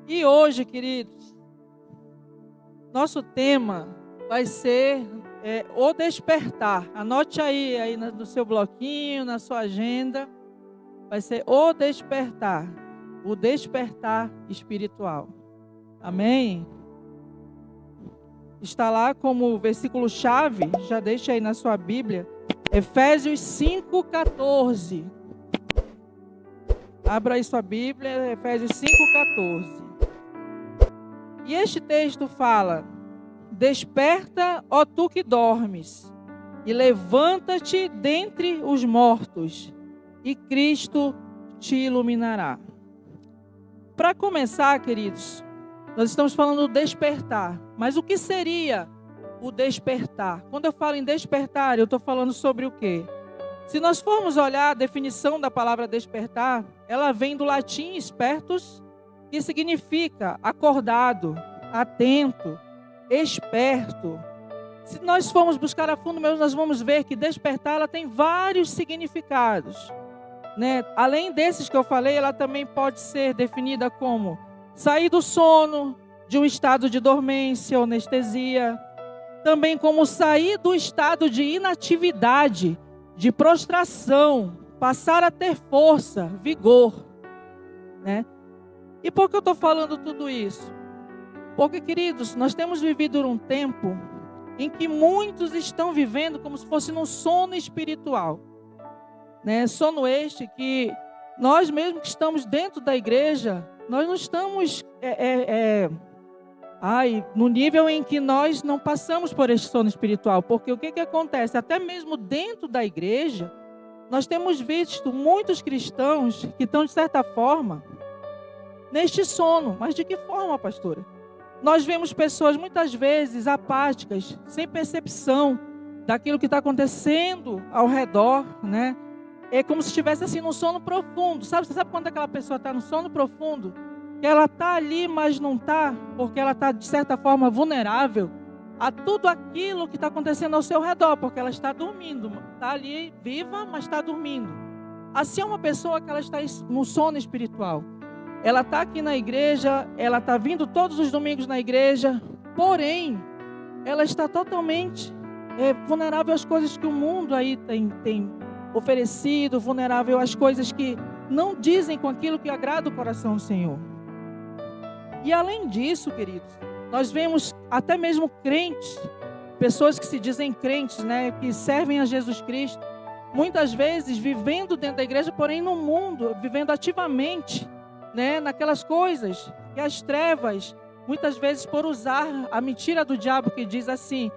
E hoje, queridos, nosso tema vai ser o despertar. Anote aí no seu bloquinho, na sua agenda. Vai ser o despertar espiritual. Amém? Está lá como versículo-chave, já deixa aí na sua Bíblia, Efésios 5,14. Abra aí sua Bíblia, Efésios 5,14. E este texto fala: desperta, ó tu que dormes, e levanta-te dentre os mortos, e Cristo te iluminará. Para começar, queridos, nós estamos falando do despertar. Mas o que seria o despertar? Quando eu falo em despertar, eu estou falando sobre o quê? Se nós formos olhar a definição da palavra despertar, ela vem do latim spertus, que significa acordado, atento, esperto. Se nós formos buscar a fundo mesmo, nós vamos ver que despertar ela tem vários significados, né? Além desses que eu falei, ela também pode ser definida como sair do sono, de um estado de dormência ou anestesia. Também como sair do estado de inatividade, de prostração, passar a ter força, vigor, né? E por que eu estou falando tudo isso? Porque, queridos, nós temos vivido um tempo em que muitos estão vivendo como se fosse num sono espiritual, né? Sono este que nós mesmos que estamos dentro da igreja, nós não estamos no nível em que nós não passamos por este sono espiritual. Porque o que acontece? Até mesmo dentro da igreja, nós temos visto muitos cristãos que estão, de certa forma, neste sono. Mas de que forma, pastora? Nós vemos pessoas muitas vezes apáticas, sem percepção daquilo que está acontecendo ao redor, né? É como se estivesse assim num sono profundo. Você sabe quando aquela pessoa está no sono profundo? Que ela está ali, mas não está, porque ela está, de certa forma, vulnerável a tudo aquilo que está acontecendo ao seu redor, porque ela está dormindo. Está ali viva, mas está dormindo. Assim é uma pessoa que ela está no sono espiritual. Ela está aqui na igreja, ela está vindo todos os domingos na igreja, porém, ela está totalmente vulnerável às coisas que o mundo aí tem oferecido, vulnerável às coisas que não dizem com aquilo que agrada o coração do Senhor. E além disso, queridos, nós vemos até mesmo crentes, pessoas que se dizem crentes, né, que servem a Jesus Cristo, muitas vezes vivendo dentro da igreja, porém no mundo, vivendo ativamente, né, naquelas coisas que as trevas, muitas vezes por usar a mentira do diabo que diz assim: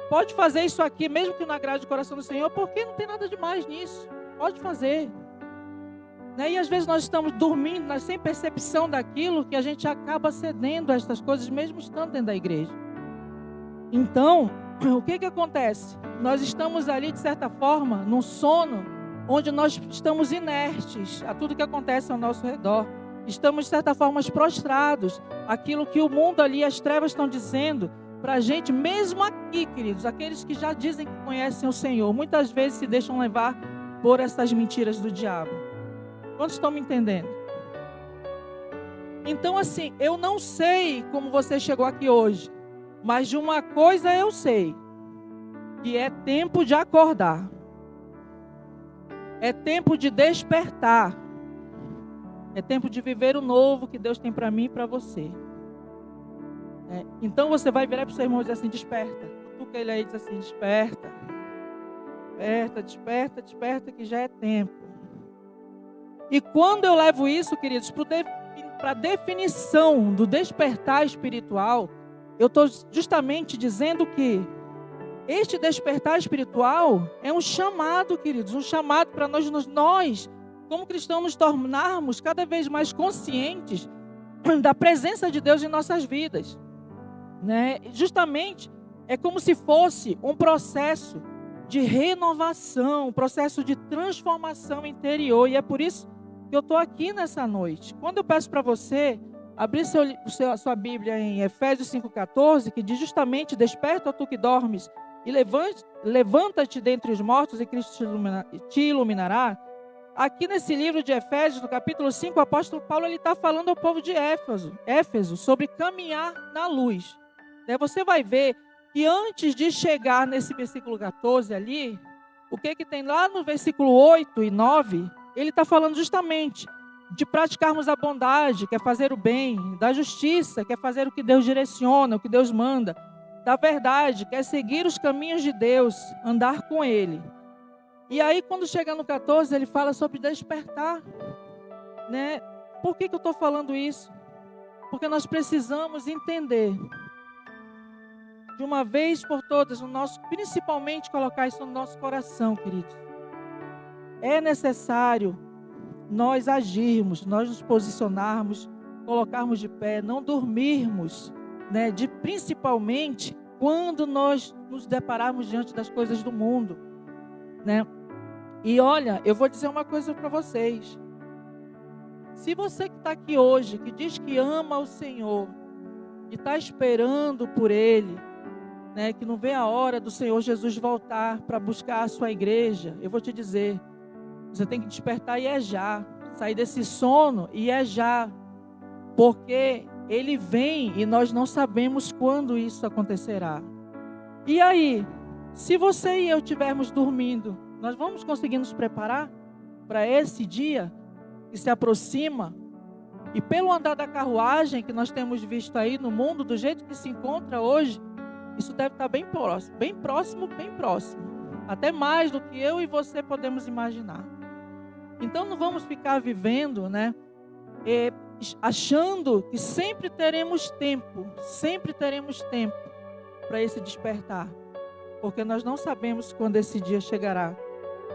pode fazer isso aqui, mesmo que não agrade o coração do Senhor, porque não tem nada de mais nisso, pode fazer. E às vezes nós estamos dormindo, sem percepção daquilo, que a gente acaba cedendo a estas coisas, mesmo estando dentro da igreja. Então, o que acontece? Nós estamos ali, de certa forma, num sono, onde nós estamos inertes a tudo que acontece ao nosso redor. Estamos, de certa forma, prostrados àquilo que o mundo ali, as trevas estão dizendo para a gente, mesmo aqui, queridos, aqueles que já dizem que conhecem o Senhor, muitas vezes se deixam levar por essas mentiras do diabo. Quantos estão me entendendo? Então, assim, eu não sei como você chegou aqui hoje, mas de uma coisa eu sei, que é tempo de acordar. É tempo de despertar. É tempo de viver o novo que Deus tem para mim e para você. Então você vai virar para o seu irmão e dizer assim: desperta. Cutuca ele aí e diz assim: desperta. Desperta, desperta, desperta, que já é tempo. E quando eu levo isso, queridos, para a definição do despertar espiritual, eu estou justamente dizendo que este despertar espiritual é um chamado, queridos, um chamado para nós, como cristãos, nos tornarmos cada vez mais conscientes da presença de Deus em nossas vidas, né? Justamente é como se fosse um processo de renovação, um processo de transformação interior, e é por isso que eu estou aqui nessa noite. Quando eu peço para você abrir a sua Bíblia em Efésios 5,14, que diz justamente: desperta, ó tu que dormes, e levanta-te dentre os mortos, e Cristo te iluminará. Aqui nesse livro de Efésios, no capítulo 5, o apóstolo Paulo está falando ao povo de Éfeso sobre caminhar na luz. Você vai ver que antes de chegar nesse versículo 14 ali, o que tem lá no versículo 8 e 9, ele está falando justamente de praticarmos a bondade, que é fazer o bem, da justiça, que é fazer o que Deus direciona, o que Deus manda, da verdade, que é seguir os caminhos de Deus, andar com Ele. E aí, quando chega no 14, ele fala sobre despertar, né? Por que eu estou falando isso? Porque nós precisamos entender, de uma vez por todas, principalmente colocar isso no nosso coração, queridos. É necessário nós agirmos, nós nos posicionarmos, colocarmos de pé, não dormirmos, né? Principalmente quando nós nos depararmos diante das coisas do mundo, né? E olha, eu vou dizer uma coisa para vocês. Se você que está aqui hoje, que diz que ama o Senhor, e está esperando por Ele, né, que não vê a hora do Senhor Jesus voltar para buscar a sua igreja, eu vou te dizer, você tem que despertar e é já. Sair desse sono e é já. Porque Ele vem e nós não sabemos quando isso acontecerá. E aí, se você e eu estivermos dormindo, nós vamos conseguir nos preparar para esse dia que se aproxima? E pelo andar da carruagem que nós temos visto aí no mundo, do jeito que se encontra hoje, isso deve estar bem próximo, bem próximo, bem próximo. Até mais do que eu e você podemos imaginar. Então não vamos ficar vivendo, né, achando que sempre teremos tempo para esse despertar. Porque nós não sabemos quando esse dia chegará.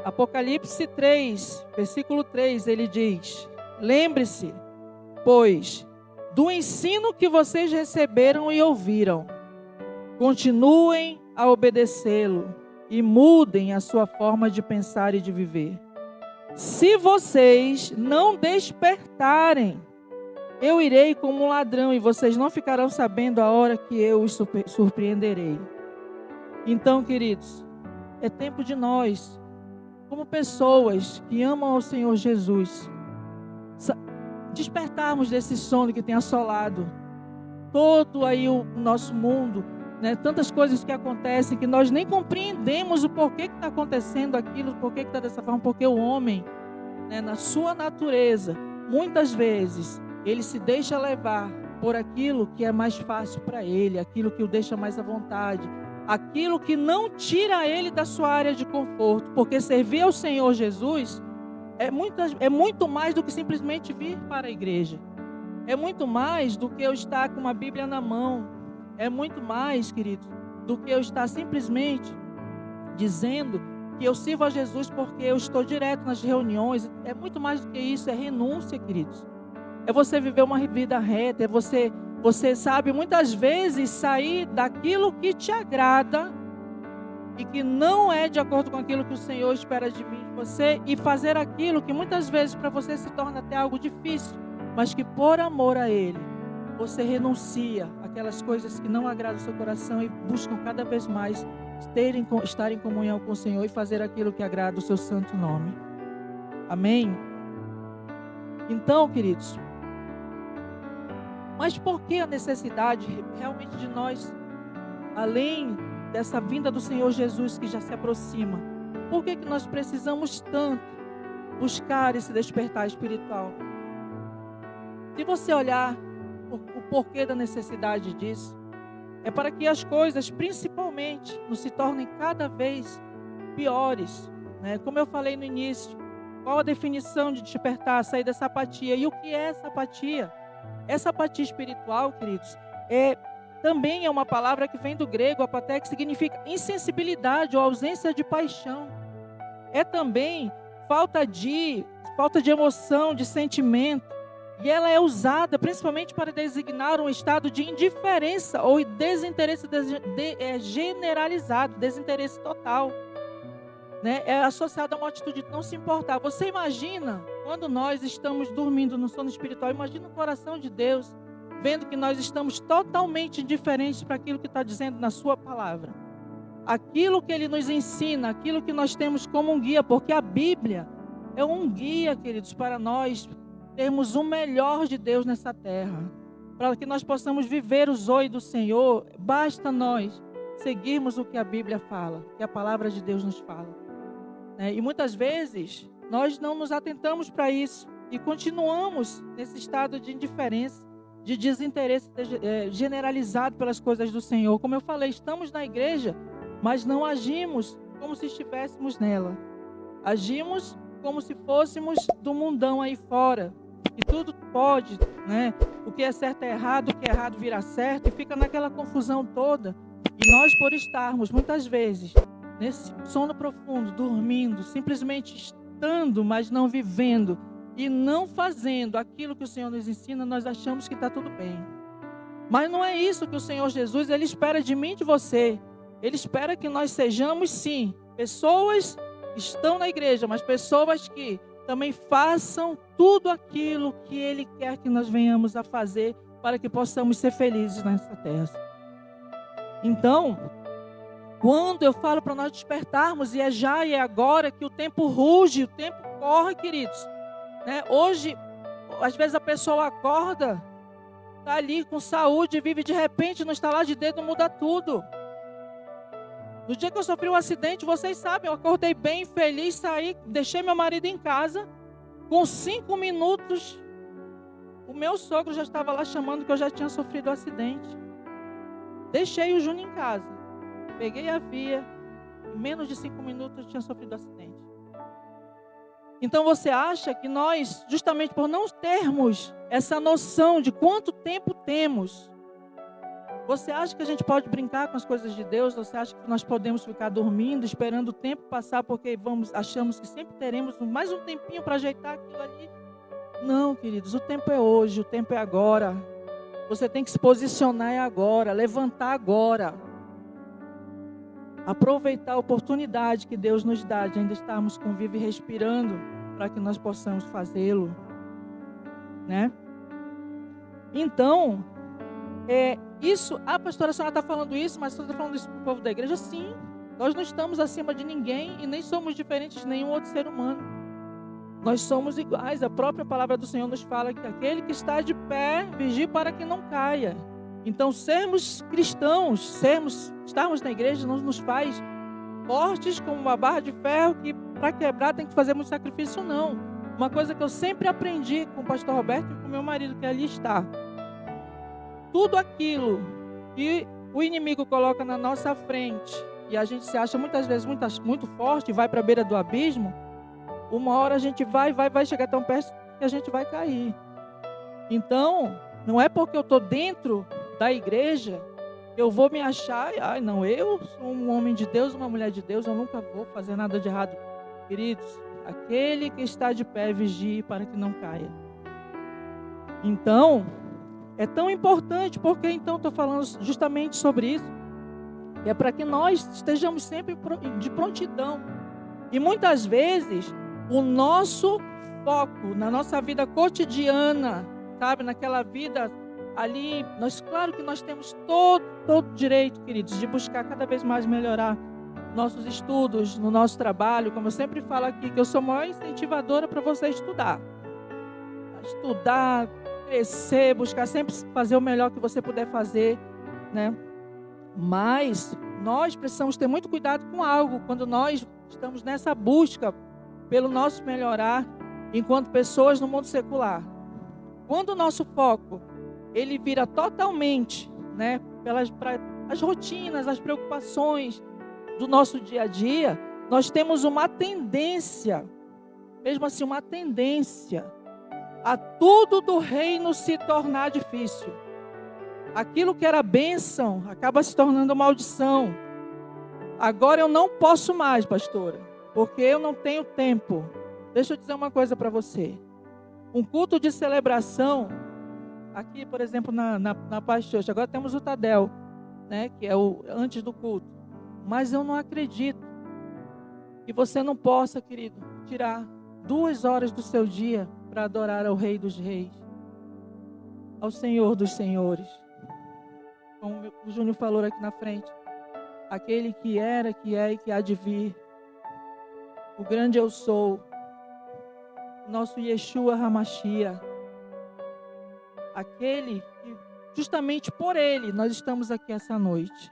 Apocalipse 3, versículo 3, ele diz: lembre-se, pois, do ensino que vocês receberam e ouviram, continuem a obedecê-lo e mudem a sua forma de pensar e de viver. Se vocês não despertarem, eu irei como um ladrão e vocês não ficarão sabendo a hora que eu os surpreenderei. Então, queridos, é tempo de nós, como pessoas que amam ao Senhor Jesus, despertarmos desse sono que tem assolado todo aí o nosso mundo, né? Tantas coisas que acontecem que nós nem compreendemos o porquê que está acontecendo aquilo, o porquê que está dessa forma, porque o homem, né, na sua natureza, muitas vezes, ele se deixa levar por aquilo que é mais fácil para ele, aquilo que o deixa mais à vontade, aquilo que não tira ele da sua área de conforto, porque servir ao Senhor Jesus é muito mais do que simplesmente vir para a igreja. É muito mais do que eu estar com uma Bíblia na mão. É muito mais, queridos, do que eu estar simplesmente dizendo que eu sirvo a Jesus porque eu estou direto nas reuniões. É muito mais do que isso, é renúncia, queridos. É você viver uma vida reta, é você sabe, muitas vezes sair daquilo que te agrada e que não é de acordo com aquilo que o Senhor espera de mim, de você, e fazer aquilo que muitas vezes para você se torna até algo difícil, mas que por amor a Ele, você renuncia aquelas coisas que não agradam o seu coração e buscam cada vez mais estar em comunhão com o Senhor e fazer aquilo que agrada o seu santo nome. Amém? Então, queridos, mas por que a necessidade realmente de nós, além dessa vinda do Senhor Jesus que já se aproxima, por que nós precisamos tanto buscar esse despertar espiritual? Se você olhar o porquê da necessidade disso, é para que as coisas, principalmente, não se tornem cada vez piores, né? Como eu falei no início, qual a definição de despertar, sair dessa apatia? E o que é essa apatia? Essa apatia espiritual, queridos, também é uma palavra que vem do grego, apaté, que significa insensibilidade ou ausência de paixão. É também falta de emoção, de sentimento. E ela é usada principalmente para designar um estado de indiferença ou desinteresse generalizado, desinteresse total, né? É associado a uma atitude de não se importar. Você imagina, quando nós estamos dormindo no sono espiritual, imagina o coração de Deus, vendo que nós estamos totalmente indiferentes para aquilo que está dizendo na sua palavra. Aquilo que Ele nos ensina, aquilo que nós temos como um guia, porque a Bíblia é um guia, queridos, para nós termos o melhor de Deus nessa terra. Para que nós possamos viver o zoe do Senhor, basta nós seguirmos o que a Bíblia fala, que a palavra de Deus nos fala. E muitas vezes nós não nos atentamos para isso e continuamos nesse estado de indiferença, de desinteresse generalizado pelas coisas do Senhor. Como eu falei, estamos na igreja, mas não agimos como se estivéssemos nela. Agimos como se fôssemos do mundão aí fora, que tudo pode, o que é certo é errado, o que é errado vira certo, e fica naquela confusão toda. E nós, por estarmos muitas vezes nesse sono profundo, dormindo, simplesmente estando, mas não vivendo e não fazendo aquilo que o Senhor nos ensina, nós achamos que está tudo bem. Mas não é isso que o Senhor Jesus, Ele espera de mim e de você. Ele espera que nós sejamos, sim, pessoas que estão na igreja, mas pessoas que também façam tudo aquilo que Ele quer que nós venhamos a fazer para que possamos ser felizes nessa terra. Então, quando eu falo para nós despertarmos, e é já e é agora que o tempo ruge, o tempo corre, queridos. Hoje, às vezes a pessoa acorda, está ali com saúde, vive de repente, no estalar de dedo muda tudo. No dia que eu sofri um acidente, vocês sabem, eu acordei bem, feliz, saí, deixei meu marido em casa. Com 5 minutos, o meu sogro já estava lá chamando que eu já tinha sofrido um acidente. Deixei o Júnior em casa, peguei a via, em menos de 5 minutos eu tinha sofrido um acidente. Então você acha que nós, justamente por não termos essa noção de quanto tempo temos, você acha que a gente pode brincar com as coisas de Deus? Você acha que nós podemos ficar dormindo, esperando o tempo passar, porque achamos que sempre teremos mais um tempinho para ajeitar aquilo ali? Não, queridos, o tempo é hoje, o tempo é agora. Você tem que se posicionar agora, levantar agora. Aproveitar a oportunidade que Deus nos dá de ainda estarmos com vivo e respirando, para que nós possamos fazê-lo. Então, isso, a pastora Sônia está falando isso, mas você está falando isso para o povo da igreja? Sim, nós não estamos acima de ninguém e nem somos diferentes de nenhum outro ser humano. Nós somos iguais. A própria palavra do Senhor nos fala que aquele que está de pé, vigie para que não caia. Então, sermos cristãos, estarmos na igreja não nos faz fortes como uma barra de ferro que para quebrar tem que fazer muito sacrifício, não. Uma coisa que eu sempre aprendi com o pastor Roberto e com meu marido que ali está. Tudo aquilo que o inimigo coloca na nossa frente e a gente se acha muitas vezes muito forte e vai para a beira do abismo, uma hora a gente vai chegar tão perto que a gente vai cair. Então, não é porque eu estou dentro da igreja eu vou me achar, não, eu sou um homem de Deus, uma mulher de Deus, eu nunca vou fazer nada de errado. Queridos, aquele que está de pé, vigie para que não caia. Então, é tão importante, porque então estou falando justamente sobre isso, é para que nós estejamos sempre de prontidão. E muitas vezes, o nosso foco na nossa vida cotidiana, sabe, naquela vida ali, claro que nós temos todo direito, queridos, de buscar cada vez mais melhorar nossos estudos, no nosso trabalho, como eu sempre falo aqui, que eu sou a maior incentivadora para você estudar, crescer, buscar sempre fazer o melhor que você puder fazer, Mas nós precisamos ter muito cuidado com algo, quando nós estamos nessa busca pelo nosso melhorar, enquanto pessoas no mundo secular. Quando o nosso foco ele vira totalmente, para as rotinas, as preocupações do nosso dia a dia, nós temos uma tendência, mesmo assim, uma tendência a tudo do reino se tornar difícil. Aquilo que era bênção acaba se tornando maldição. Agora eu não posso mais, pastora, porque eu não tenho tempo. Deixa eu dizer uma coisa para você. Um culto de celebração, aqui, por exemplo, na Paz Church, agora temos o Tadel, que é o antes do culto. Mas eu não acredito que você não possa, querido, tirar 2 horas do seu dia para adorar ao Rei dos Reis, ao Senhor dos Senhores. Como o Júnior falou aqui na frente, aquele que era, que é e que há de vir, o grande eu sou, nosso Yeshua HaMashiach, aquele que justamente por ele nós estamos aqui essa noite.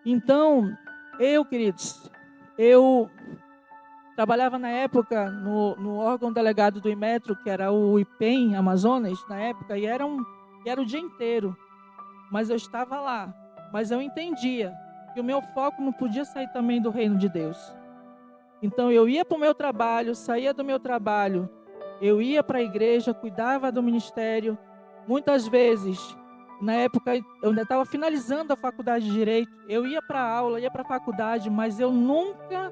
Então, queridos, eu trabalhava na época no órgão delegado do Imetro, que era o IPEM Amazonas, na época, e era o dia inteiro. Mas eu estava lá. Mas eu entendia que o meu foco não podia sair também do reino de Deus. Então eu ia para o meu trabalho, saía do meu trabalho, eu ia para a igreja, cuidava do ministério. Muitas vezes, na época, eu ainda estava finalizando a faculdade de Direito, eu ia para a aula, ia para a faculdade, mas eu nunca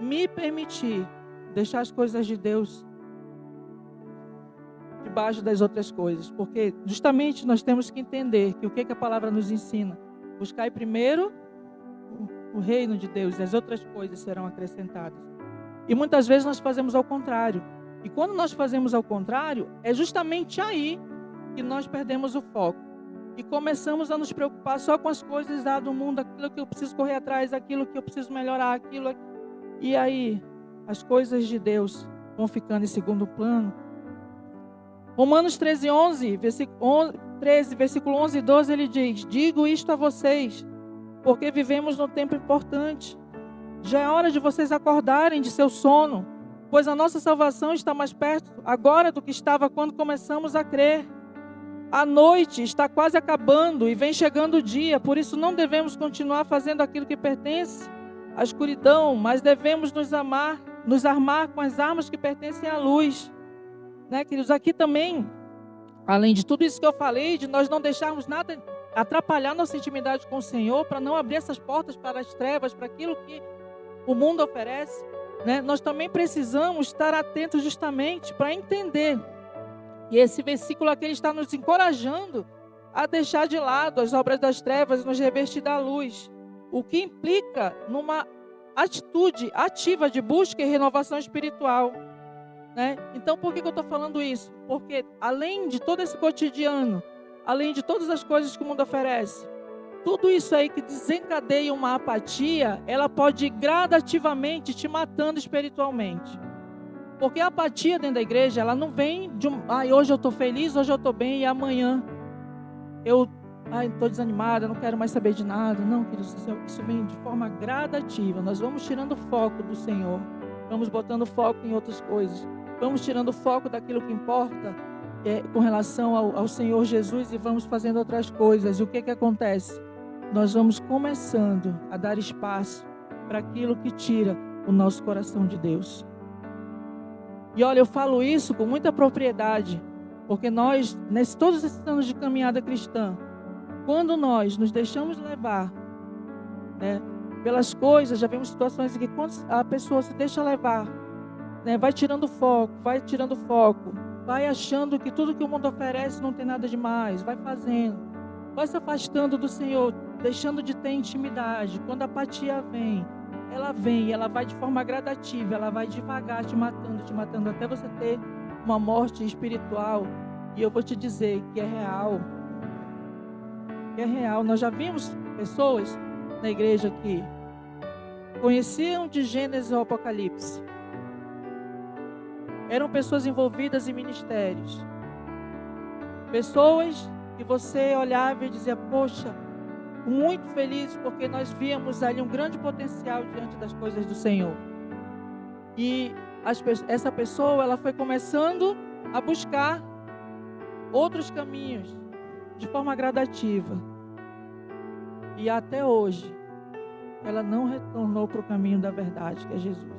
me permiti deixar as coisas de Deus debaixo das outras coisas, porque justamente nós temos que entender que o que a palavra nos ensina? Buscai primeiro o reino de Deus e as outras coisas serão acrescentadas. E muitas vezes nós fazemos ao contrário. E quando nós fazemos ao contrário, é justamente aí que nós perdemos o foco. E começamos a nos preocupar só com as coisas do mundo, aquilo que eu preciso correr atrás, aquilo que eu preciso melhorar, aquilo. E aí, as coisas de Deus vão ficando em segundo plano. Romanos 13, versículo 11 e 12, ele diz: digo isto a vocês, porque vivemos num tempo importante. Já é hora de vocês acordarem de seu sono, pois a nossa salvação está mais perto agora do que estava quando começamos a crer. A noite está quase acabando e vem chegando o dia, por isso não devemos continuar fazendo aquilo que pertence à escuridão, mas devemos nos armar com as armas que pertencem à luz. Né, queridos, aqui também, além de tudo isso que eu falei, de nós não deixarmos nada atrapalhar nossa intimidade com o Senhor, para não abrir essas portas para as trevas, para aquilo que o mundo oferece, né, nós também precisamos estar atentos justamente para entender. E esse versículo aqui ele está nos encorajando a deixar de lado as obras das trevas e nos revestir da luz, o que implica numa atitude ativa de busca e renovação espiritual. Né? Então, por que eu estou falando isso? Porque além de todo esse cotidiano, além de todas as coisas que o mundo oferece, tudo isso aí que desencadeia uma apatia, ela pode ir gradativamente te matando espiritualmente. Porque a apatia dentro da igreja, ela não vem de hoje eu estou feliz, hoje eu estou bem, e amanhã eu estou desanimada, não quero mais saber de nada. Não, queridos, isso vem de forma gradativa. Nós vamos tirando o foco do Senhor, vamos botando foco em outras coisas. Vamos tirando o foco daquilo que importa com relação ao Senhor Jesus e vamos fazendo outras coisas. E o que acontece? Nós vamos começando a dar espaço para aquilo que tira o nosso coração de Deus. E olha, eu falo isso com muita propriedade, porque nós, todos esses anos de caminhada cristã, quando nós nos deixamos levar, né, pelas coisas, já vimos situações em que quando a pessoa se deixa levar, né, vai tirando foco, vai achando que tudo que o mundo oferece não tem nada demais, vai fazendo, vai se afastando do Senhor, deixando de ter intimidade. Quando a apatia vem, ela vai de forma gradativa, ela vai devagar te matando, até você ter uma morte espiritual. E eu vou te dizer que é real. Nós já vimos pessoas na igreja que conheciam de Gênesis ao Apocalipse. Eram pessoas envolvidas em ministérios. Pessoas que você olhava e dizia, poxa, muito feliz porque nós víamos ali um grande potencial diante das coisas do Senhor. E essa pessoa, ela foi começando a buscar outros caminhos de forma gradativa. E até hoje, ela não retornou para o caminho da verdade, que é Jesus.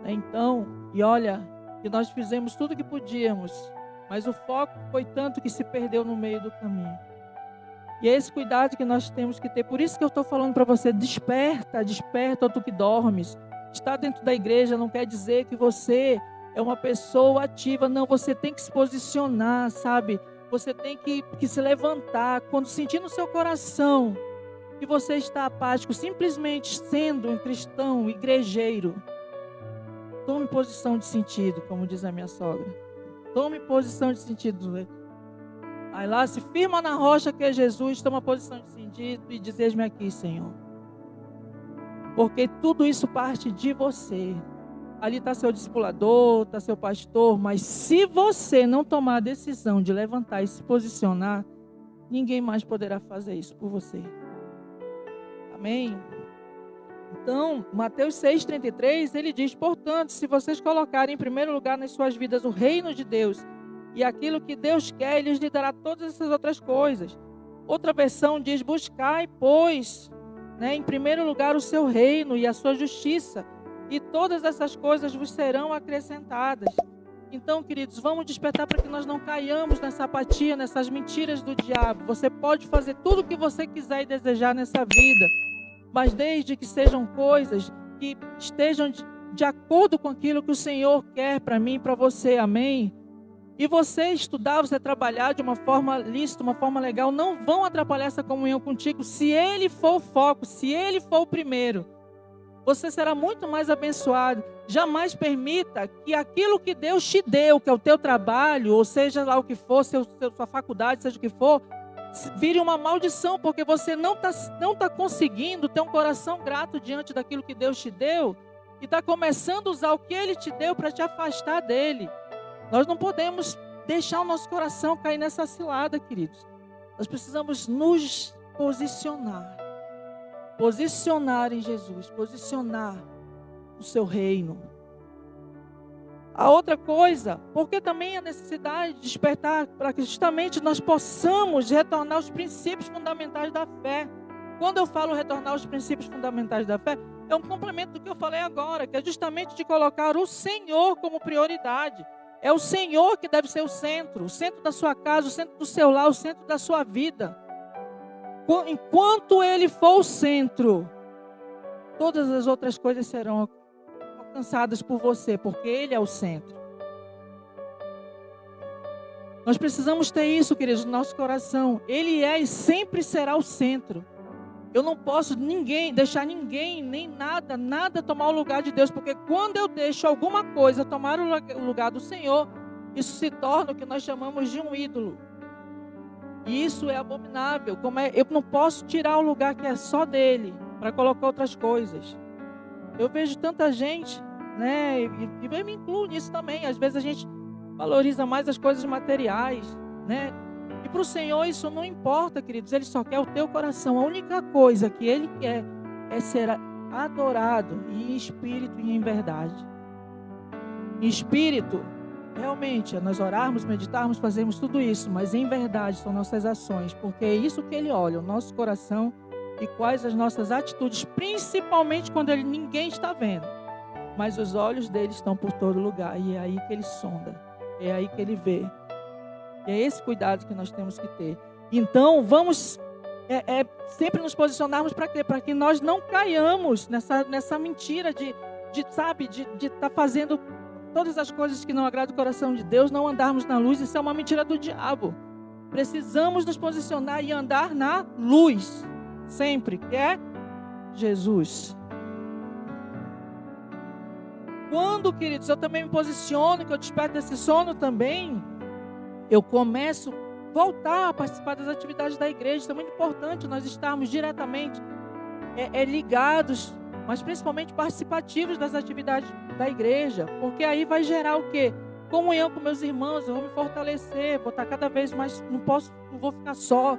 Então, e olha, que nós fizemos tudo o que podíamos, mas o foco foi tanto que se perdeu no meio do caminho. E é esse cuidado que nós temos que ter. Por isso que eu estou falando para você, desperta, tu que dormes. Estar dentro da igreja não quer dizer que você é uma pessoa ativa. Não, você tem que se posicionar, sabe? Você tem que se levantar. Quando sentir no seu coração que você está apático, simplesmente sendo um cristão igrejeiro, tome posição de sentido, como diz a minha sogra. Tome posição de sentido. Aí lá, se firma na rocha que é Jesus, toma posição de sentido e diz, eis-me aqui, Senhor. Porque tudo isso parte de você. ali está seu discipulador, está seu pastor, mas se você não tomar a decisão de levantar e se posicionar, ninguém mais poderá fazer isso por você. Amém? Então, Mateus 6,33, ele diz: portanto, se vocês colocarem em primeiro lugar nas suas vidas o reino de Deus e aquilo que Deus quer, Ele lhes dará todas essas outras coisas. Outra versão diz: buscai, pois, em primeiro lugar o seu reino e a sua justiça, e todas essas coisas vos serão acrescentadas. Então, queridos, vamos despertar para que nós não caiamos nessa apatia, nessas mentiras do diabo. Você pode fazer tudo o que você quiser e desejar nessa vida, mas desde que sejam coisas que estejam de acordo com aquilo que o Senhor quer para mim e para você, amém? E você estudar, você trabalhar de uma forma lícita, uma forma legal, não vão atrapalhar essa comunhão contigo, se Ele for o foco, se Ele for o primeiro. Você será muito mais abençoado. Jamais permita que aquilo que Deus te deu, que é o teu trabalho, ou seja lá o que for, sua faculdade, seja o que for, vire uma maldição, porque você não tá conseguindo ter um coração grato diante daquilo que Deus te deu, e está começando a usar o que Ele te deu para te afastar dEle. Nós não podemos deixar o nosso coração cair nessa cilada, queridos. Nós precisamos nos posicionar em Jesus, posicionar no seu reino. A outra coisa, porque também a necessidade de despertar para que justamente nós possamos retornar aos princípios fundamentais da fé. Quando eu falo retornar aos princípios fundamentais da fé, é um complemento do que eu falei agora, que é justamente de colocar o Senhor como prioridade. É o Senhor que deve ser o centro da sua casa, o centro do seu lar, o centro da sua vida. Enquanto Ele for o centro, todas as outras coisas serão alcançadas por você, porque Ele é o centro. Nós precisamos ter isso, queridos, no nosso coração. Ele é e sempre será o centro. Eu não posso deixar ninguém, nem nada tomar o lugar de Deus, porque quando eu deixo alguma coisa tomar o lugar do Senhor, isso se torna o que nós chamamos de um ídolo. E isso é abominável. Eu não posso tirar o lugar que é só dele para colocar outras coisas. Eu vejo tanta gente, e eu me incluo nisso também. Às vezes a gente valoriza mais as coisas materiais, E para o Senhor isso não importa, queridos. Ele só quer o teu coração. A única coisa que Ele quer é ser adorado em espírito e em verdade. Em espírito, realmente, nós orarmos, meditarmos, fazemos tudo isso, mas em verdade são nossas ações, porque é isso que Ele olha, o nosso coração e quais as nossas atitudes, principalmente quando ninguém está vendo, mas os olhos dele estão por todo lugar, e é aí que Ele sonda, é aí que Ele vê. E é esse cuidado que nós temos que ter. Então, vamos sempre nos posicionarmos para quê? Para que nós não caiamos nessa mentira de estar fazendo todas as coisas que não agradam o coração de Deus, não andarmos na luz. Isso é uma mentira do diabo. Precisamos nos posicionar e andar na luz, sempre, que é Jesus. Quando, queridos, eu também me posiciono, que eu desperto desse sono também, eu começo a voltar a participar das atividades da igreja. Isso é muito importante, nós estarmos diretamente ligados, mas principalmente participativos das atividades da igreja, porque aí vai gerar o quê? Comunhão com meus irmãos, eu vou me fortalecer, vou estar cada vez mais, não vou ficar só,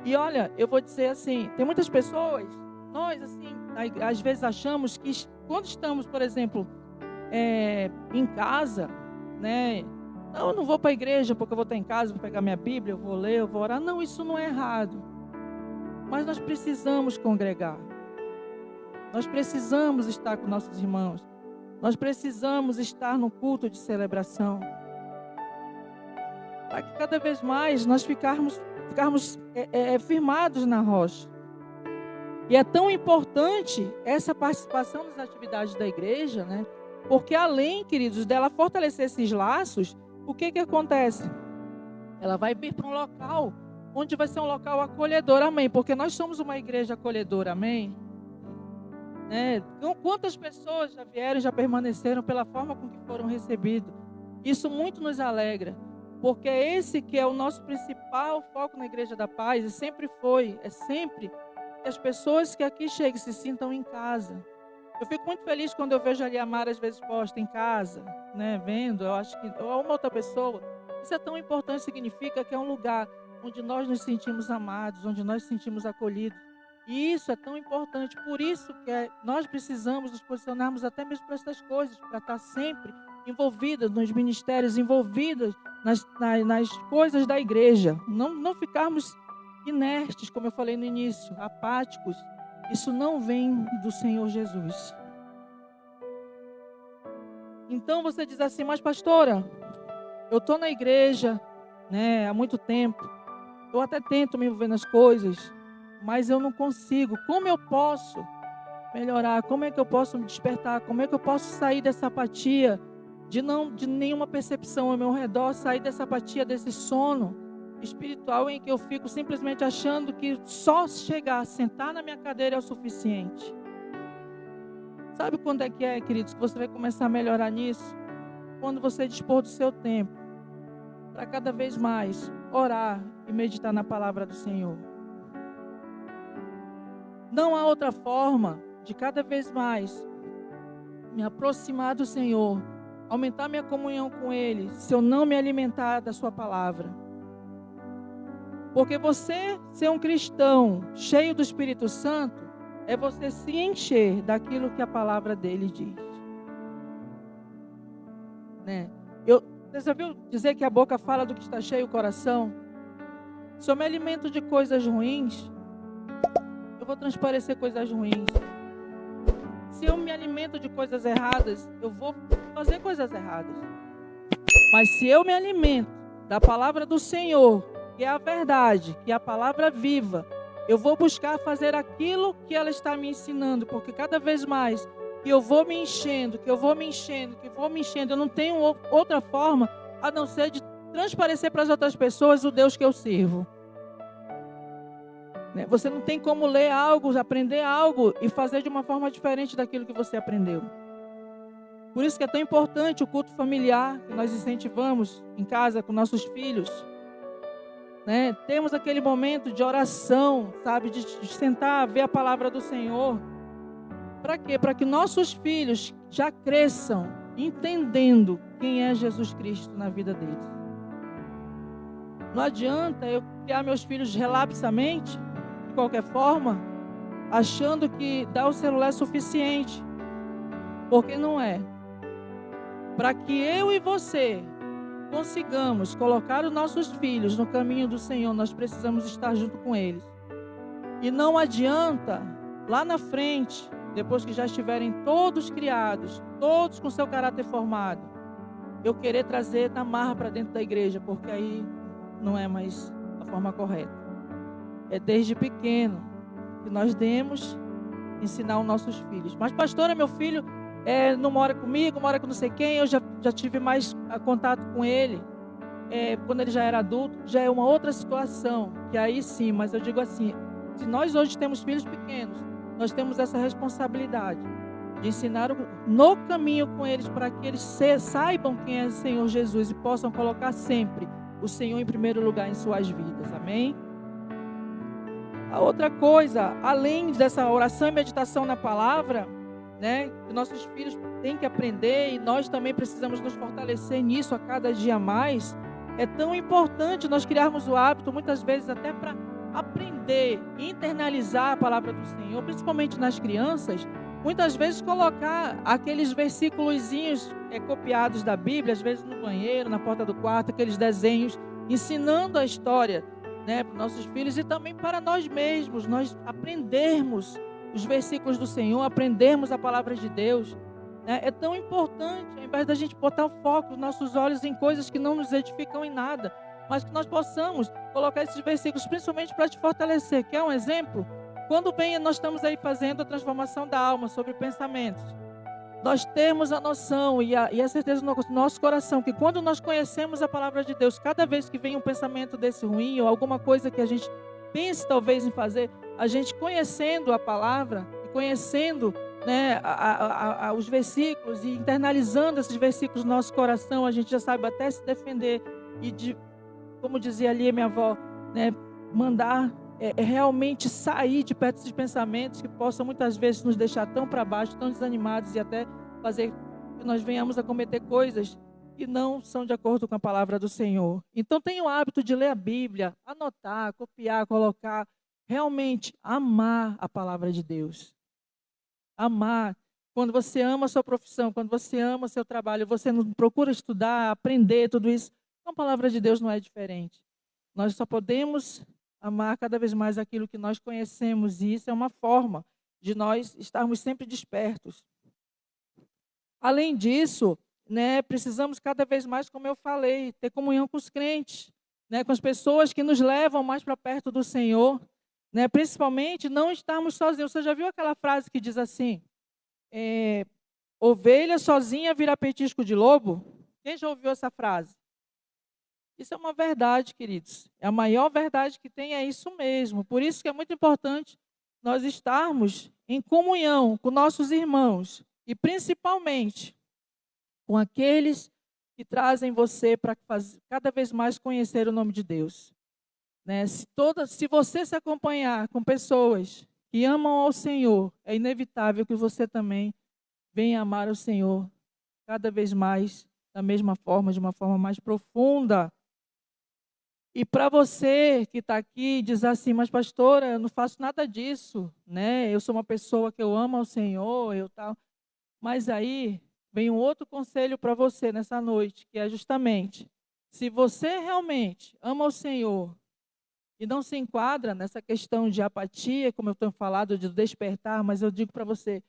E olha, eu vou dizer assim, tem muitas pessoas, nós assim, às vezes achamos que quando estamos, por exemplo, em casa, Não, eu não vou para a igreja porque eu vou estar em casa, vou pegar minha Bíblia, eu vou ler, eu vou orar. Não, isso não é errado. Mas nós precisamos congregar. Nós precisamos estar com nossos irmãos. Nós precisamos estar no culto de celebração. Para que cada vez mais nós ficarmos firmados na rocha. E é tão importante essa participação nas atividades da igreja, Porque além, queridos, dela fortalecer esses laços, o que acontece? Ela vai vir para um local onde vai ser um local acolhedor, amém? Porque nós somos uma igreja acolhedora, amém? Quantas pessoas já vieram e já permaneceram pela forma com que foram recebidos? Isso muito nos alegra, porque esse que é o nosso principal foco na Igreja da Paz, e sempre foi, é sempre que as pessoas que aqui chegam se sintam em casa. Eu fico muito feliz quando eu vejo ali a Mara às vezes posta em casa, né, vendo, eu acho que, ou uma outra pessoa. Isso é tão importante, significa que é um lugar onde nós nos sentimos amados, onde nós nos sentimos acolhidos. E isso é tão importante, por isso que nós precisamos nos posicionarmos até mesmo para essas coisas, para estar sempre envolvidas nos ministérios, envolvidas nas coisas da igreja. Não ficarmos inertes, como eu falei no início, apáticos. Isso não vem do Senhor Jesus. Então você diz assim, mas pastora, eu estou na igreja, né, há muito tempo. Eu até tento me envolver nas coisas, mas eu não consigo. Como eu posso melhorar? Como é que eu posso me despertar? Como é que eu posso sair dessa apatia, de nenhuma percepção ao meu redor, sair dessa apatia, desse sono espiritual em que eu fico simplesmente achando que só chegar, sentar na minha cadeira é o suficiente? Sabe quando é, queridos, que você vai começar a melhorar nisso? Quando você dispor do seu tempo para cada vez mais orar e meditar na palavra do Senhor. Não há outra forma de cada vez mais me aproximar do Senhor, aumentar minha comunhão com Ele, se eu não me alimentar da sua palavra. Porque você ser um cristão cheio do Espírito Santo é você se encher daquilo que a palavra dele diz. Né? Você já viu dizer que a boca fala do que está cheio o coração? Se eu me alimento de coisas ruins, eu vou transparecer coisas ruins. Se eu me alimento de coisas erradas, eu vou fazer coisas erradas. Mas se eu me alimento da palavra do Senhor, que é a verdade, que é a palavra viva, eu vou buscar fazer aquilo que ela está me ensinando, porque cada vez mais que eu vou me enchendo, eu não tenho outra forma a não ser de transparecer para as outras pessoas o Deus que eu sirvo. Você não tem como ler algo, aprender algo e fazer de uma forma diferente daquilo que você aprendeu. Por isso que é tão importante o culto familiar, que nós incentivamos em casa com nossos filhos. Temos aquele momento de oração, sabe, de sentar, ver a palavra do Senhor. Para quê? Para que nossos filhos já cresçam entendendo quem é Jesus Cristo na vida deles. Não adianta eu criar meus filhos relapsamente, de qualquer forma, achando que dar o celular é suficiente. Porque não é. Para que eu e você consigamos colocar os nossos filhos no caminho do Senhor, nós precisamos estar junto com eles. E não adianta, lá na frente, depois que já estiverem todos criados, todos com seu caráter formado, eu querer trazer na marra para dentro da igreja, porque aí não é mais a forma correta. É desde pequeno que nós devemos ensinar os nossos filhos. Mas pastora, meu filho não mora comigo, mora com não sei quem, eu já tive mais contato com ele, quando ele já era adulto, já é uma outra situação, que aí sim, mas eu digo assim, se nós hoje temos filhos pequenos, nós temos essa responsabilidade de ensinar no caminho com eles, para que eles saibam quem é o Senhor Jesus e possam colocar sempre o Senhor em primeiro lugar em suas vidas, amém? A outra coisa, além dessa oração e meditação na palavra, que nossos filhos têm que aprender e nós também precisamos nos fortalecer nisso a cada dia mais, é tão importante nós criarmos o hábito, muitas vezes até para aprender, internalizar a palavra do Senhor, principalmente nas crianças, muitas vezes colocar aqueles versículozinhos copiados da Bíblia, às vezes no banheiro, na porta do quarto, aqueles desenhos, ensinando a história para os nossos filhos e também para nós mesmos, nós aprendermos os versículos do Senhor, aprendermos a palavra de Deus. É tão importante, ao invés da gente botar o foco, os nossos olhos em coisas que não nos edificam em nada, mas que nós possamos colocar esses versículos principalmente para te fortalecer. Quer um exemplo? Quando nós estamos aí fazendo a transformação da alma sobre pensamentos, nós temos a noção e a certeza no nosso coração que quando nós conhecemos a palavra de Deus, cada vez que vem um pensamento desse ruim ou alguma coisa que a gente pense talvez em fazer, a gente conhecendo a palavra e conhecendo os versículos e internalizando esses versículos no nosso coração, a gente já sabe até se defender e, como dizia ali a minha avó, mandar realmente sair de perto desses pensamentos que possam muitas vezes nos deixar tão para baixo, tão desanimados e até fazer que nós venhamos a cometer coisas que não são de acordo com a palavra do Senhor. Então tenha o hábito de ler a Bíblia, anotar, copiar, colocar, realmente amar a palavra de Deus. Amar. Quando você ama a sua profissão, quando você ama o seu trabalho, você não procura estudar, aprender tudo isso, com a palavra de Deus não é diferente. Nós só podemos amar cada vez mais aquilo que nós conhecemos, e isso é uma forma de nós estarmos sempre despertos. Além disso, precisamos cada vez mais, como eu falei, ter comunhão com os crentes, com as pessoas que nos levam mais para perto do Senhor, principalmente não estarmos sozinhos. Você já viu aquela frase que diz assim, ovelha sozinha vira petisco de lobo? Quem já ouviu essa frase? Isso é uma verdade, queridos. A maior verdade que tem é isso mesmo. Por isso que é muito importante nós estarmos em comunhão com nossos irmãos e principalmente com aqueles que trazem você para cada vez mais conhecer o nome de Deus. Se você se acompanhar com pessoas que amam ao Senhor, é inevitável que você também venha amar o Senhor cada vez mais, da mesma forma, de uma forma mais profunda. E para você que está aqui, diz assim, mas pastora, eu não faço nada disso, eu sou uma pessoa que eu amo ao Senhor, tal. Mas aí vem um outro conselho para você nessa noite, que é justamente, se você realmente ama o Senhor e não se enquadra nessa questão de apatia, como eu tenho falado, de despertar, mas eu digo para você,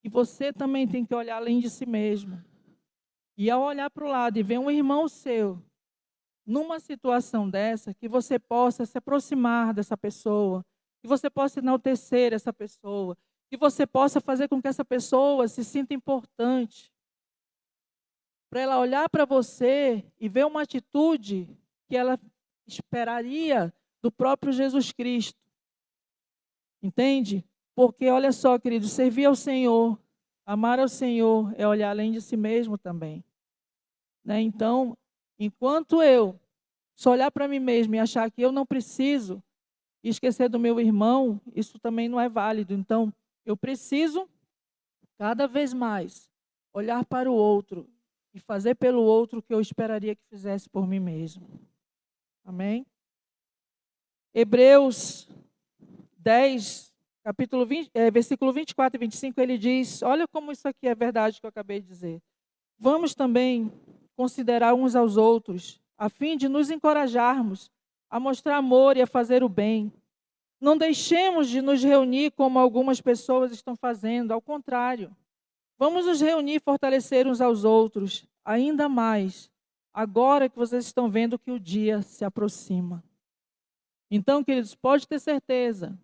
que você também tem que olhar além de si mesmo. E ao olhar para o lado e ver um irmão seu, numa situação dessa, que você possa se aproximar dessa pessoa, que você possa enaltecer essa pessoa, que você possa fazer com que essa pessoa se sinta importante, para ela olhar para você e ver uma atitude que ela esperaria do próprio Jesus Cristo. Entende? Porque, olha só, querido, servir ao Senhor, amar ao Senhor, é olhar além de si mesmo também. Então, enquanto eu só olhar para mim mesmo e achar que eu não preciso e esquecer do meu irmão, isso também não é válido. Então, eu preciso, cada vez mais, olhar para o outro e fazer pelo outro o que eu esperaria que fizesse por mim mesmo. Amém? Hebreus 10, capítulo 20, versículo 24 e 25, ele diz, olha como isso aqui é verdade que eu acabei de dizer. Vamos também considerar uns aos outros, a fim de nos encorajarmos a mostrar amor e a fazer o bem. Não deixemos de nos reunir como algumas pessoas estão fazendo, ao contrário. Vamos nos reunir e fortalecer uns aos outros, ainda mais, agora que vocês estão vendo que o dia se aproxima. Então, queridos, pode ter certeza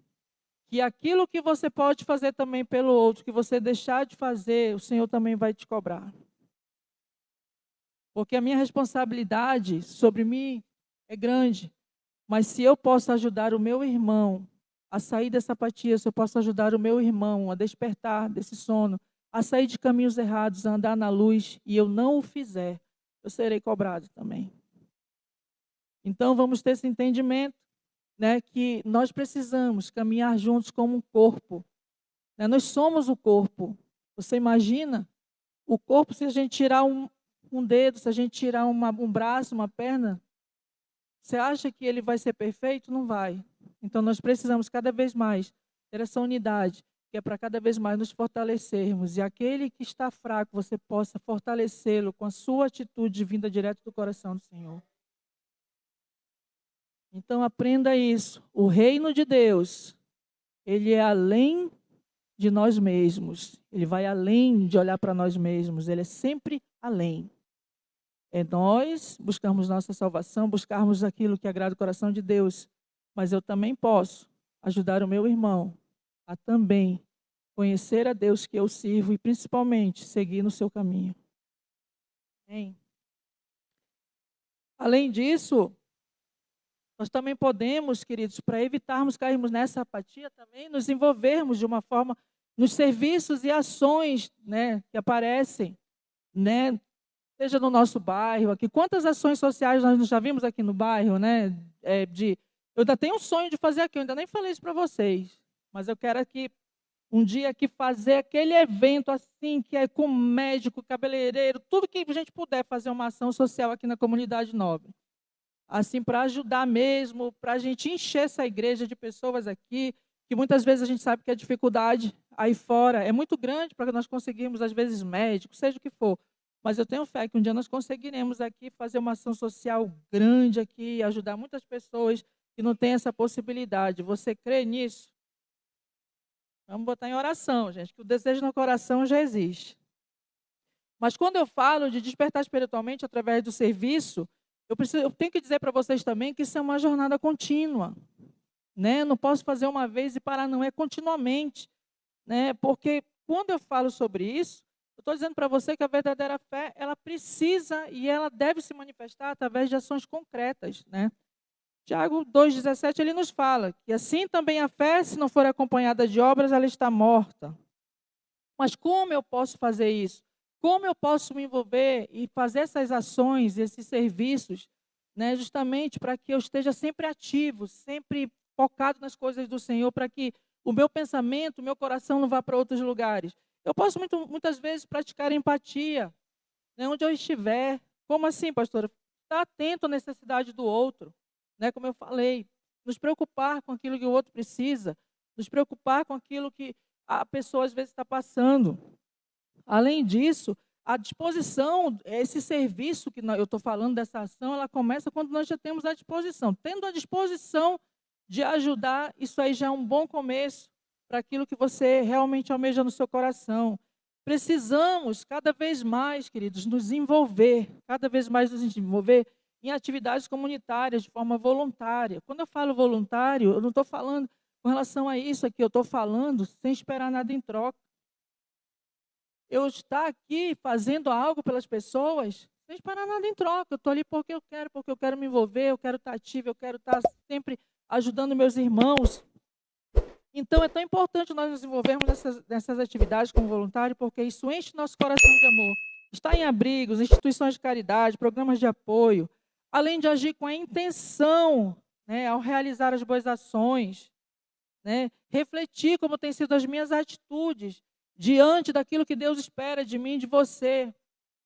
que aquilo que você pode fazer também pelo outro, que você deixar de fazer, o Senhor também vai te cobrar. Porque a minha responsabilidade sobre mim é grande. Mas se eu posso ajudar o meu irmão a sair dessa apatia, se eu posso ajudar o meu irmão a despertar desse sono, a sair de caminhos errados, a andar na luz, e eu não o fizer, eu serei cobrado também. Então vamos ter esse entendimento, que nós precisamos caminhar juntos como um corpo. Nós somos o corpo. Você imagina o corpo, se a gente tirar um dedo, se a gente tirar um braço, uma perna, você acha que ele vai ser perfeito? Não vai. Então nós precisamos cada vez mais ter essa unidade, que é para cada vez mais nos fortalecermos. E aquele que está fraco, você possa fortalecê-lo com a sua atitude vinda direto do coração do Senhor. Então aprenda isso. O reino de Deus, ele é além de nós mesmos. Ele vai além de olhar para nós mesmos. Ele é sempre além. É nós buscarmos nossa salvação, buscarmos aquilo que agrada o coração de Deus. Mas eu também posso ajudar o meu irmão a também conhecer a Deus que eu sirvo e principalmente seguir no seu caminho. Amém? Além disso, nós também podemos, queridos, para evitarmos cairmos nessa apatia, também nos envolvermos de uma forma nos serviços e ações, que aparecem, seja no nosso bairro aqui. Quantas ações sociais nós já vimos aqui no bairro, de Eu ainda tenho um sonho de fazer aqui, eu ainda nem falei isso para vocês. Mas eu quero aqui, um dia aqui, fazer aquele evento assim, que é com médico, cabeleireiro, tudo que a gente puder fazer uma ação social aqui na comunidade nobre. Assim, para ajudar mesmo, para a gente encher essa igreja de pessoas aqui, que muitas vezes a gente sabe que a dificuldade aí fora é muito grande para nós conseguirmos, às vezes, médicos, seja o que for. Mas eu tenho fé que um dia nós conseguiremos aqui fazer uma ação social grande aqui, ajudar muitas pessoas que não têm essa possibilidade. Você crê nisso? Vamos botar em oração, gente, que o desejo no coração já existe. Mas quando eu falo de despertar espiritualmente através do serviço, eu tenho que dizer para vocês também que isso é uma jornada contínua. Né? Não posso fazer uma vez e parar, não, é continuamente. Né? Porque quando eu falo sobre isso, eu estou dizendo para você que a verdadeira fé, ela precisa e ela deve se manifestar através de ações concretas. Né? Tiago 2,17, ele nos fala que assim também a fé, se não for acompanhada de obras, ela está morta. Mas como eu posso fazer isso? Como eu posso me envolver e fazer essas ações, esses serviços, né, justamente para que eu esteja sempre ativo, sempre focado nas coisas do Senhor, para que o meu pensamento, o meu coração não vá para outros lugares. Eu posso muitas vezes praticar empatia, né, onde eu estiver. Como assim, pastora? Estar atento à necessidade do outro, né, como eu falei. Nos preocupar com aquilo que o outro precisa, nos preocupar com aquilo que a pessoa às vezes está passando. Além disso, a disposição, esse serviço que eu estou falando dessa ação, ela começa quando nós já temos a disposição. Tendo a disposição de ajudar, isso aí já é um bom começo para aquilo que você realmente almeja no seu coração. Precisamos cada vez mais, queridos, nos envolver, cada vez mais nos envolver em atividades comunitárias de forma voluntária. Quando eu falo voluntário, eu não estou falando com relação a isso aqui, eu estou falando sem esperar nada em troca. Eu estar aqui fazendo algo pelas pessoas, sem esperar nada em troca. Eu estou ali porque eu quero me envolver, eu quero estar ativo, eu quero estar sempre ajudando meus irmãos. Então, é tão importante nós nos envolvermos nessas atividades como voluntário, porque isso enche nosso coração de amor. Estar em abrigos, instituições de caridade, programas de apoio, além de agir com a intenção, né, ao realizar as boas ações, né, refletir como têm sido as minhas atitudes diante daquilo que Deus espera de mim e de você.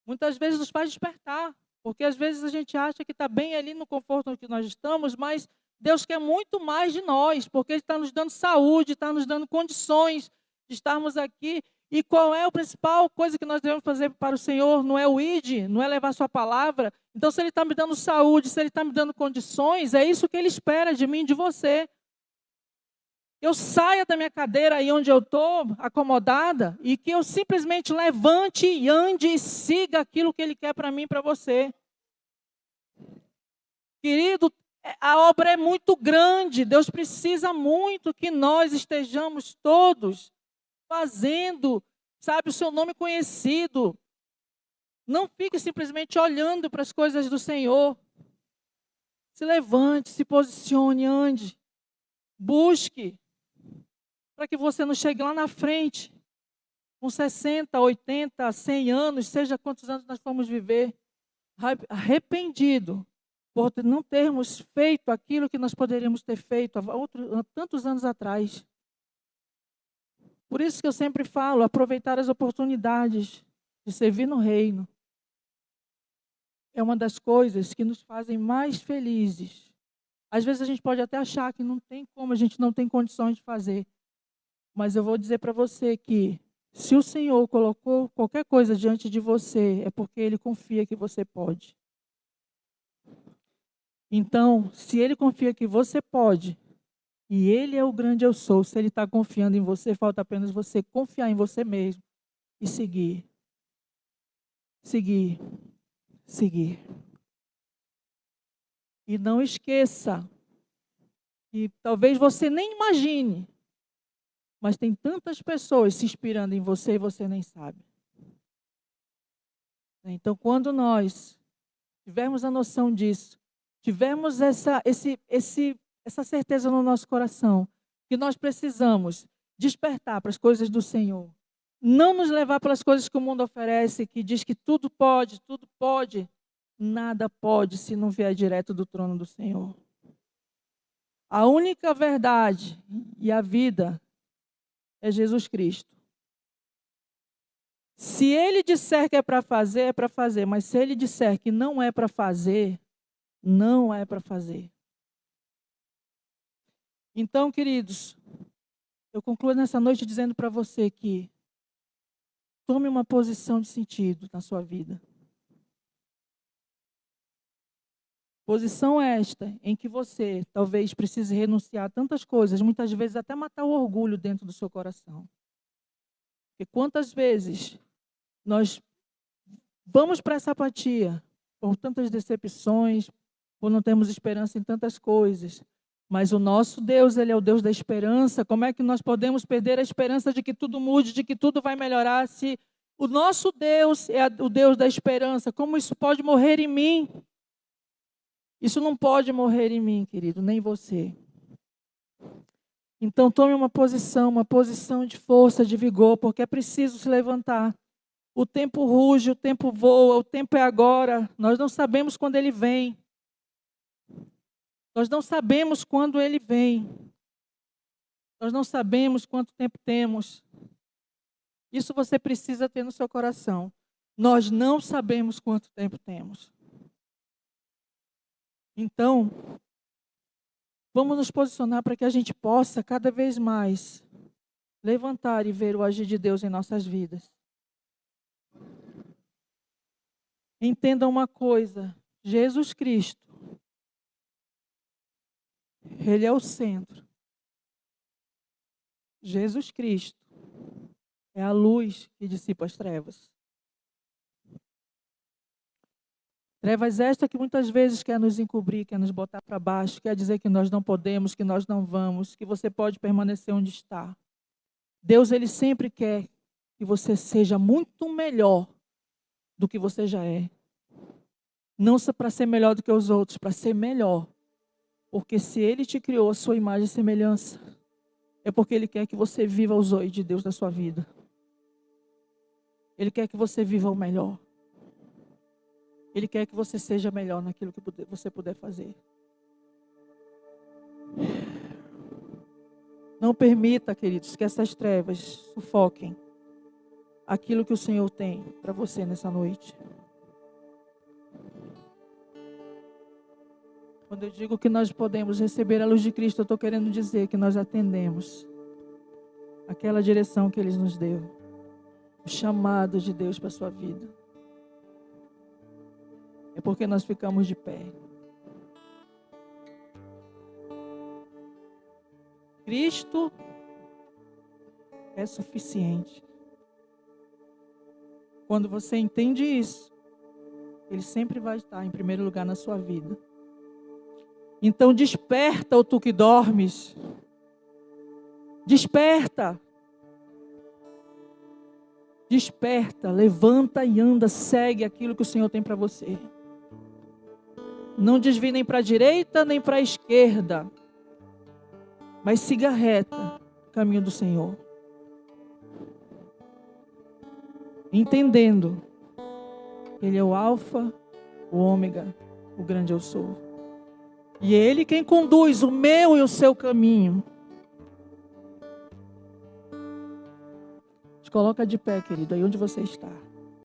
Muitas vezes nos faz despertar, porque às vezes a gente acha que está bem ali no conforto que nós estamos, mas Deus quer muito mais de nós, porque Ele está nos dando saúde, está nos dando condições de estarmos aqui. E qual é a principal coisa que nós devemos fazer para o Senhor? Não é o id, não é levar a sua palavra. Então, se Ele está me dando saúde, se Ele está me dando condições, é isso que Ele espera de mim e de você. Eu saia da minha cadeira aí onde eu estou, acomodada, e que eu simplesmente levante e ande e siga aquilo que Ele quer para mim e para você. Querido, a obra é muito grande, Deus precisa muito que nós estejamos todos fazendo, sabe, o seu nome conhecido. Não fique simplesmente olhando para as coisas do Senhor. Se levante, se posicione, ande, busque, para que você não chegue lá na frente, com 60, 80, 100 anos, seja quantos anos nós formos viver, arrependido por não termos feito aquilo que nós poderíamos ter feito há tantos anos atrás. Por isso que eu sempre falo, aproveitar as oportunidades de servir no reino é uma das coisas que nos fazem mais felizes. Às vezes a gente pode até achar que não tem como, a gente não tem condições de fazer. Mas eu vou dizer para você que se o Senhor colocou qualquer coisa diante de você, é porque Ele confia que você pode. Então, se Ele confia que você pode, e Ele é o grande eu sou, se Ele está confiando em você, falta apenas você confiar em você mesmo e seguir. Seguir. Seguir. E não esqueça que talvez você nem imagine, mas tem tantas pessoas se inspirando em você e você nem sabe. Então, quando nós tivermos a noção disso, tivermos essa certeza no nosso coração, que nós precisamos despertar para as coisas do Senhor, não nos levar pelas coisas que o mundo oferece, que diz que tudo pode, nada pode se não vier direto do trono do Senhor. A única verdade e a vida é Jesus Cristo. Se Ele disser que é para fazer, é para fazer. Mas se Ele disser que não é para fazer, não é para fazer. Então, queridos, eu concluo nessa noite dizendo para você que tome uma posição de sentido na sua vida. Posição esta em que você talvez precise renunciar a tantas coisas, muitas vezes até matar o orgulho dentro do seu coração. Porque quantas vezes nós vamos para essa apatia por tantas decepções, por não termos esperança em tantas coisas. Mas o nosso Deus, Ele é o Deus da esperança. Como é que nós podemos perder a esperança de que tudo mude, de que tudo vai melhorar, se o nosso Deus é o Deus da esperança? Como isso pode morrer em mim? Isso não pode morrer em mim, querido, nem você. Então tome uma posição de força, de vigor, porque é preciso se levantar. O tempo ruge, o tempo voa, o tempo é agora. Nós não sabemos quando ele vem. Nós não sabemos quando ele vem. Nós não sabemos quanto tempo temos. Isso você precisa ter no seu coração. Nós não sabemos quanto tempo temos. Então, vamos nos posicionar para que a gente possa cada vez mais levantar e ver o agir de Deus em nossas vidas. Entenda uma coisa, Jesus Cristo, Ele é o centro. Jesus Cristo é a luz que dissipa as trevas. Trevas esta que muitas vezes quer nos encobrir, quer nos botar para baixo, quer dizer que nós não podemos, que nós não vamos, que você pode permanecer onde está. Deus, Ele sempre quer que você seja muito melhor do que você já é. Não para ser melhor do que os outros, para ser melhor. Porque se Ele te criou a sua imagem e semelhança, é porque Ele quer que você viva o zoe de Deus na sua vida. Ele quer que você viva o melhor. Ele quer que você seja melhor naquilo que você puder fazer. Não permita, queridos, que essas trevas sufoquem aquilo que o Senhor tem para você nessa noite. Quando eu digo que nós podemos receber a luz de Cristo, eu estou querendo dizer que nós atendemos aquela direção que Ele nos deu. O chamado de Deus para a sua vida. É porque nós ficamos de pé. Cristo é suficiente. Quando você entende isso, Ele sempre vai estar em primeiro lugar na sua vida. Então desperta, ó tu que dormes. Desperta. Desperta, levanta e anda, segue aquilo que o Senhor tem para você. Não desvie nem para a direita, nem para a esquerda. Mas siga reta o caminho do Senhor. Entendendo que Ele é o alfa, o ômega, o grande eu sou. E é Ele quem conduz o meu e o seu caminho. Se coloca de pé, querido, aí onde você está.